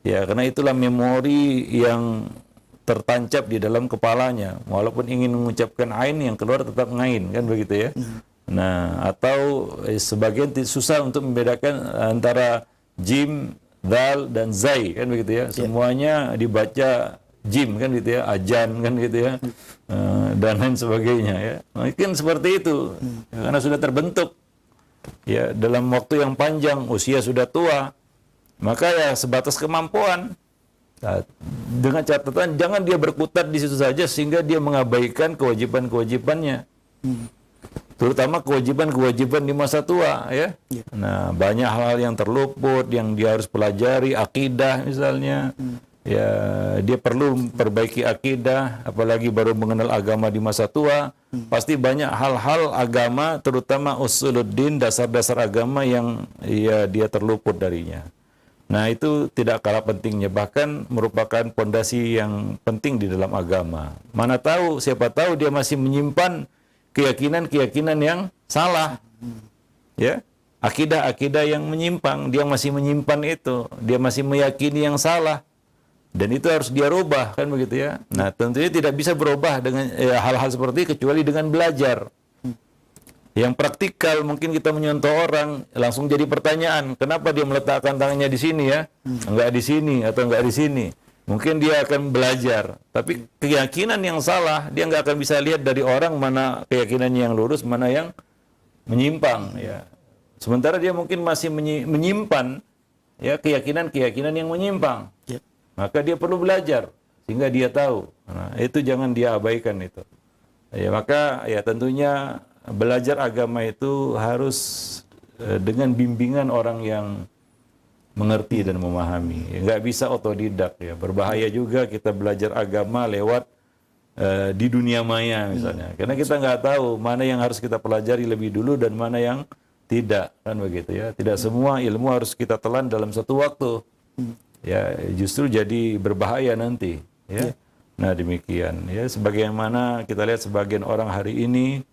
Ya, karena itulah memori yang tertancap di dalam kepalanya. Walaupun ingin mengucapkan ain, yang keluar tetap ngain, kan begitu ya. Nah, atau sebagian susah untuk membedakan antara jim, dal, dan zai, kan begitu ya. Semuanya dibaca jim, kan gitu ya, ajan, kan gitu ya, dan lain sebagainya ya. Mungkin seperti itu, karena sudah terbentuk ya dalam waktu yang panjang, usia sudah tua, maka ya sebatas kemampuan. Nah, dengan catatan jangan dia berkutat di situ saja sehingga dia mengabaikan kewajiban-kewajibannya, terutama kewajiban-kewajiban di masa tua ya. Nah, banyak hal yang terluput yang dia harus pelajari, akidah misalnya. Ya, dia perlu memperbaiki akidah, apalagi baru mengenal agama di masa tua. Pasti banyak hal-hal agama, terutama usuluddin, dasar-dasar agama yang ya dia terluput darinya. Nah, itu tidak kalah pentingnya, bahkan merupakan pondasi yang penting di dalam agama. Mana tahu, siapa tahu dia masih menyimpan keyakinan-keyakinan yang salah. Ya, akidah-akidah yang menyimpang, dia masih menyimpan itu, dia masih meyakini yang salah. Dan itu harus dia rubah, kan begitu ya. Nah, tentunya tidak bisa berubah dengan hal-hal seperti itu kecuali dengan belajar. Yang praktikal mungkin kita menyontoh orang, langsung jadi pertanyaan, kenapa dia meletakkan tangannya di sini ya? Enggak di sini atau enggak di sini. Mungkin dia akan belajar, tapi keyakinan yang salah dia enggak akan bisa lihat dari orang mana keyakinannya yang lurus, mana yang menyimpang ya. Sementara dia mungkin masih menyimpan ya keyakinan-keyakinan yang menyimpang. Maka dia perlu belajar sehingga dia tahu. Nah, itu jangan dia abaikan itu. Ya, maka ya tentunya belajar agama itu harus dengan bimbingan orang yang mengerti dan memahami. Nggak bisa otodidak ya. Berbahaya juga kita belajar agama lewat di dunia maya misalnya. Karena kita nggak tahu mana yang harus kita pelajari lebih dulu dan mana yang tidak, kan begitu ya. Tidak semua ilmu harus kita telan dalam satu waktu. Ya, justru jadi berbahaya nanti ya. Nah demikian ya, sebagaimana kita lihat sebagian orang hari ini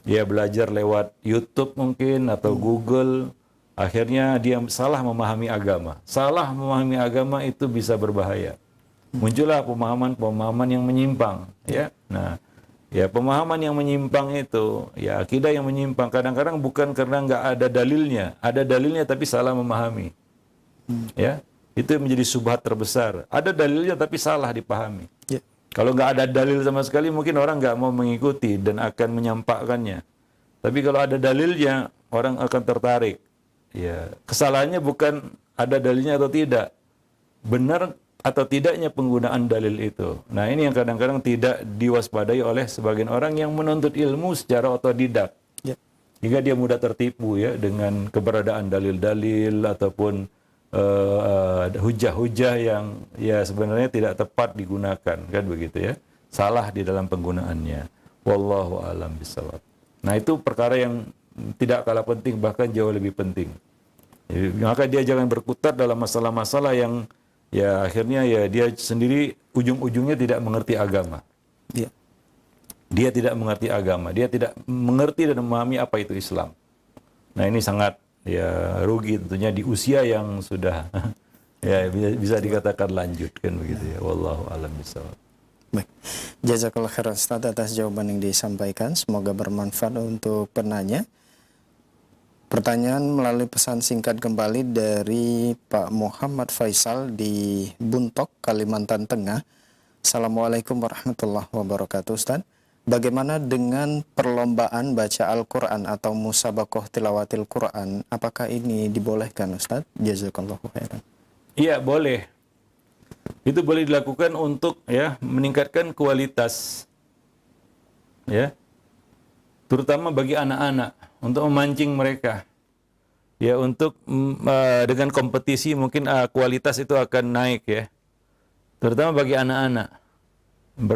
ya belajar lewat YouTube mungkin atau Google, akhirnya dia salah memahami agama. Salah memahami agama itu bisa berbahaya. Muncullah pemahaman-pemahaman yang menyimpang ya. Nah, ya pemahaman yang menyimpang itu, ya akidah yang menyimpang kadang-kadang bukan karena nggak ada dalilnya tapi salah memahami. Ya, itu yang menjadi subhat terbesar. Ada dalilnya tapi salah dipahami. Ya. Kalau nggak ada dalil sama sekali, mungkin orang nggak mau mengikuti dan akan menyampaikannya. Tapi kalau ada dalilnya, orang akan tertarik. Ya, kesalahannya bukan ada dalilnya atau tidak, benar atau tidaknya penggunaan dalil itu. Nah, ini yang kadang-kadang tidak diwaspadai oleh sebagian orang yang menuntut ilmu secara otodidak. Ya. Hingga dia mudah tertipu ya dengan keberadaan dalil-dalil ataupun hujah-hujah yang ya sebenarnya tidak tepat digunakan, kan begitu ya, salah di dalam penggunaannya. Wallahu a'lam bishawab. Nah itu perkara yang tidak kalah penting, bahkan jauh lebih penting. Jadi, maka dia jangan berkutat dalam masalah-masalah yang ya akhirnya ya dia sendiri ujung-ujungnya tidak mengerti agama. Ya. Dia tidak mengerti agama, dia tidak mengerti dan memahami apa itu Islam. Nah ini sangat ya rugi tentunya di usia yang sudah ya bisa dikatakan lanjut, kan begitu ya. Wallahu a'lam bishawab. Baik. Jazakallah khairan Ustaz atas jawaban yang disampaikan. Semoga bermanfaat untuk penanya. Pertanyaan melalui pesan singkat kembali dari Pak Muhammad Faisal di Buntok, Kalimantan Tengah. Assalamualaikum warahmatullahi wabarakatuh Ustaz. Bagaimana dengan perlombaan baca Al-Quran atau musabakoh tilawatil Quran? Apakah ini dibolehkan Ustaz? Jazakallahu khairan. Iya, boleh. Itu boleh dilakukan untuk ya meningkatkan kualitas ya. Terutama bagi anak-anak, untuk memancing mereka. Ya, untuk dengan kompetisi mungkin kualitas itu akan naik ya. Terutama bagi anak-anak.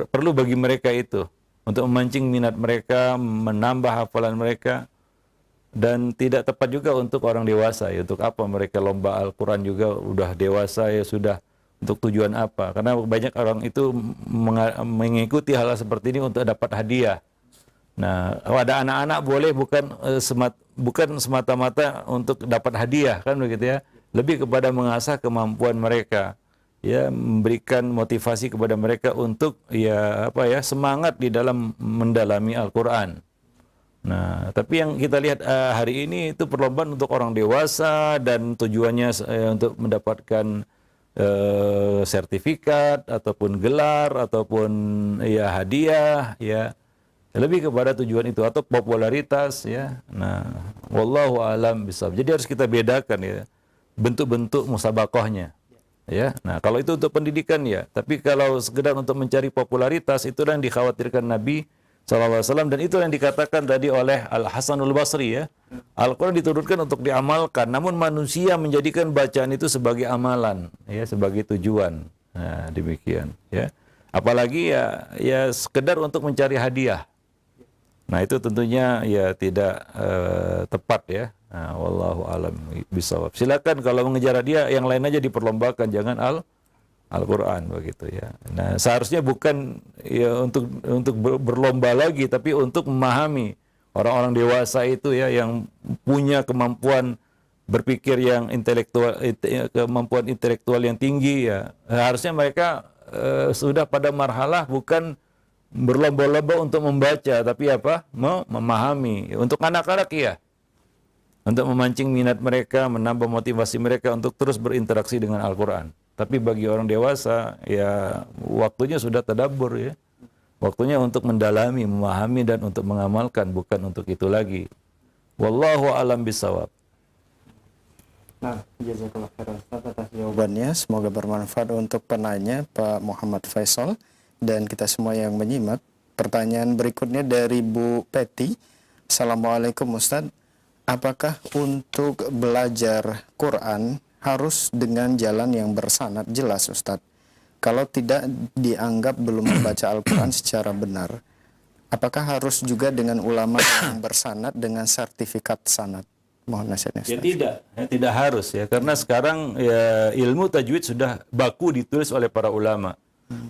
Perlu bagi mereka itu untuk memancing minat mereka, menambah hafalan mereka, dan tidak tepat juga untuk orang dewasa ya. Untuk apa mereka lomba Al-Quran juga udah dewasa ya, sudah untuk tujuan apa? Karena banyak orang itu mengikuti hal seperti ini untuk dapat hadiah. Nah, ada anak-anak boleh bukan semata-mata untuk dapat hadiah, kan begitu ya. Lebih kepada mengasah kemampuan mereka. Ya, memberikan motivasi kepada mereka untuk ya apa ya, semangat di dalam mendalami Al-Qur'an. Nah, tapi yang kita lihat hari ini itu perlombaan untuk orang dewasa dan tujuannya untuk mendapatkan sertifikat ataupun gelar ataupun ya hadiah ya. Lebih kepada tujuan itu atau popularitas ya. Nah, wallahu alam bishawab. Jadi harus kita bedakan ya bentuk-bentuk musabakohnya. Ya, nah kalau itu untuk pendidikan ya, tapi kalau sekedar untuk mencari popularitas itu yang dikhawatirkan Nabi SAW, dan itu yang dikatakan tadi oleh Al Hasanul Basri ya. Al-Quran diturunkan untuk diamalkan, namun manusia menjadikan bacaan itu sebagai amalan, ya sebagai tujuan. Nah demikian ya. Apalagi ya sekedar untuk mencari hadiah. Nah itu tentunya ya tidak tepat ya. Nah, wallahu alam bishawab. Silakan kalau mengejar hadiah yang lain aja diperlombakan, jangan Al-Qur'an begitu ya. Nah, seharusnya bukan ya untuk berlomba lagi, tapi untuk memahami orang-orang dewasa itu ya yang punya kemampuan berpikir yang intelektual, kemampuan intelektual yang tinggi ya. Harusnya mereka sudah pada marhalah bukan berlomba-lomba untuk membaca, tapi apa? Memahami. Untuk anak-anak ya. Untuk memancing minat mereka, menambah motivasi mereka untuk terus berinteraksi dengan Al-Quran. Tapi bagi orang dewasa, ya waktunya sudah tadabbur ya. Waktunya untuk mendalami, memahami, dan untuk mengamalkan, bukan untuk itu lagi. Wallahu alam bisawab. Nah, jazakallah khairan Ustaz atas jawabannya. Semoga bermanfaat untuk penanya Pak Muhammad Faisal dan kita semua yang menyimak. Pertanyaan berikutnya dari Bu Peti. Assalamualaikum Ustaz. Apakah untuk belajar Quran harus dengan jalan yang bersanad jelas Ustadz? Kalau tidak dianggap belum membaca Al-Quran secara benar, apakah harus juga dengan ulama yang bersanad dengan sertifikat sanad? Mohon nasihatnya Ustadz. Ya tidak harus ya, karena sekarang ya ilmu tajwid sudah baku ditulis oleh para ulama.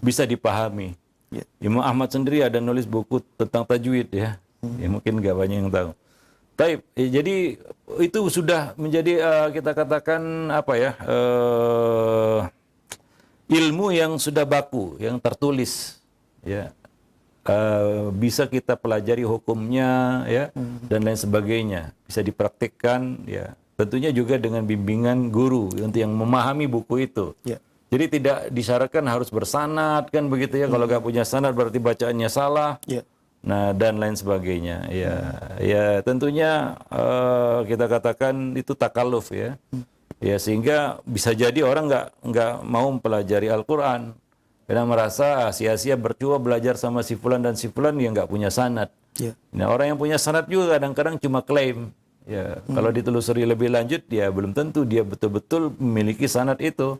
bisa dipahami. Ya. Imam Ahmad sendiri ada nulis buku tentang tajwid ya. Ya mungkin nggak banyak yang tahu. Taib, jadi itu sudah menjadi kita katakan apa ya, ilmu yang sudah baku, yang tertulis, ya. Bisa kita pelajari hukumnya, ya, dan lain sebagainya. Bisa dipraktikkan, ya. Tentunya juga dengan bimbingan guru untuk yang memahami buku itu. Ya. Jadi tidak disyaratkan harus bersanad kan begitu ya. Kalau nggak punya sanad berarti bacaannya salah. Ya. Nah, dan lain sebagainya. Ya, ya tentunya kita katakan itu takalluf ya. Ya, sehingga bisa jadi orang nggak mau mempelajari Al-Quran karena merasa sia-sia bercuma belajar sama si fulan dan si fulan yang nggak punya sanad. Ya. Nah, orang yang punya sanad juga kadang-kadang cuma klaim. Ya, kalau ditelusuri lebih lanjut, ya belum tentu dia betul-betul memiliki sanad itu.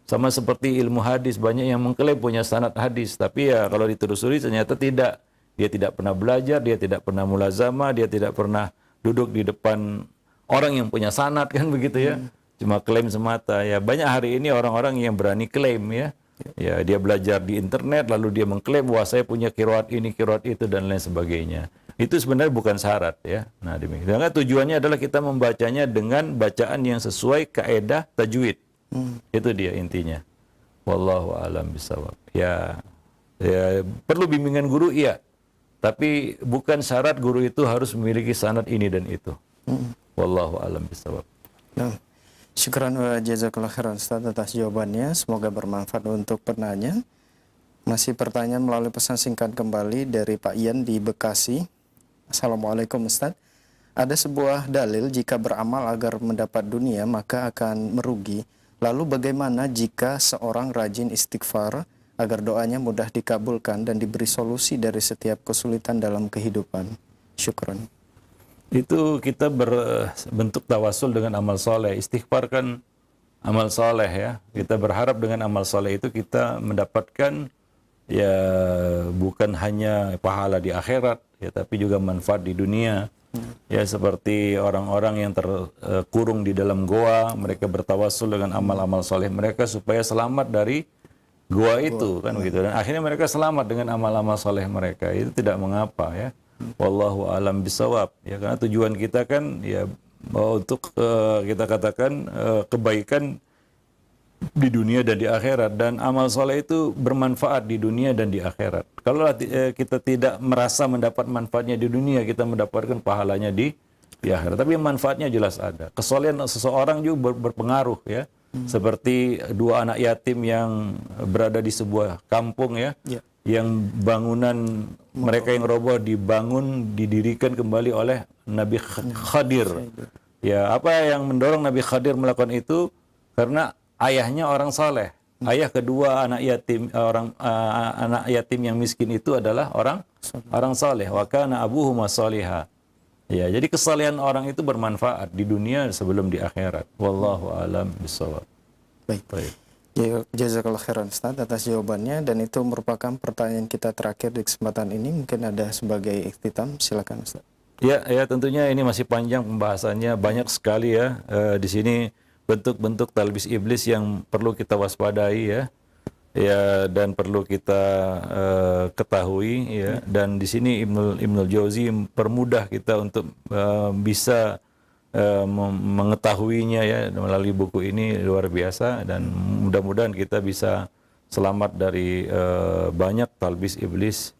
Sama seperti ilmu hadis, banyak yang mengklaim punya sanad hadis, tapi ya kalau ditelusuri ternyata tidak. Dia tidak pernah belajar, dia tidak pernah mulazamah, dia tidak pernah duduk di depan orang yang punya sanad kan begitu ya. Cuma klaim semata. Ya banyak hari ini orang-orang yang berani klaim ya. Ya dia belajar di internet lalu dia mengklaim wah saya punya qiraat ini, qiraat itu dan lain sebagainya. Itu sebenarnya bukan syarat ya. Nah, demikian. Karena tujuannya adalah kita membacanya dengan bacaan yang sesuai kaidah tajwid. Itu dia intinya. Wallahu a'lam bishawab. Ya perlu bimbingan guru iya. Tapi bukan syarat guru itu harus memiliki sanad ini dan itu. Wallahu a'lam bishawab. Nah, syukran wa jazakallah khairan Ustaz atas jawabannya. Semoga bermanfaat untuk penanya. Masih pertanyaan melalui pesan singkat kembali dari Pak Ian di Bekasi. Assalamualaikum Ustaz. Ada sebuah dalil jika beramal agar mendapat dunia maka akan merugi. Lalu bagaimana jika seorang rajin istighfar agar doanya mudah dikabulkan dan diberi solusi dari setiap kesulitan dalam kehidupan? Syukran. Itu kita berbentuk tawasul dengan amal soleh. Istighfar kan amal soleh ya. Kita berharap dengan amal soleh itu kita mendapatkan ya bukan hanya pahala di akhirat ya, tapi juga manfaat di dunia. Ya seperti orang-orang yang terkurung di dalam goa, mereka bertawasul dengan amal-amal soleh mereka supaya selamat dari goa itu kan begitu, dan akhirnya mereka selamat dengan amal-amal soleh mereka. Itu tidak mengapa ya. Wallahu a'lam bishawab ya, karena tujuan kita kan ya untuk kita katakan kebaikan di dunia dan di akhirat, dan amal soleh itu bermanfaat di dunia dan di akhirat. Kalau kita tidak merasa mendapat manfaatnya di dunia, kita mendapatkan pahalanya di akhirat. Tapi manfaatnya jelas ada. Kesolehan seseorang juga berpengaruh ya. Seperti dua anak yatim yang berada di sebuah kampung ya, yang bangunan mereka yang roboh didirikan kembali oleh Nabi Khadir. Ya, apa yang mendorong Nabi Khadir melakukan itu? Karena ayahnya orang saleh. Ayah kedua anak yatim anak yatim yang miskin itu adalah orang saleh. Wa kana abuhuma shaliha. Ya, jadi kesalehan orang itu bermanfaat di dunia sebelum di akhirat. Wallahu a'lam bishawab. Baik. Jazakallah khairan Ustaz atas jawabannya, dan itu merupakan pertanyaan kita terakhir di kesempatan ini. Mungkin ada sebagai ikhtitam, silakan Ustaz. Ya tentunya ini masih panjang pembahasannya, banyak sekali ya. Di sini bentuk-bentuk talbis iblis yang perlu kita waspadai ya. Ya, dan perlu kita ketahui ya. Dan di sini Ibnul Jauzi mempermudah kita untuk bisa mengetahuinya ya melalui buku ini, luar biasa, dan mudah-mudahan kita bisa selamat dari banyak talbis iblis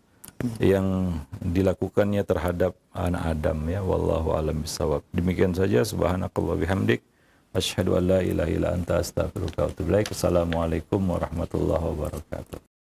yang dilakukannya terhadap anak Adam ya. Wallahu a'lam bishawab. Demikian saja, subhanakallah bihamdik, asyhadu an la ilaha illa anta astaghfiruka wa atubu ilaik. Assalamualaikum warahmatullahi wabarakatuh.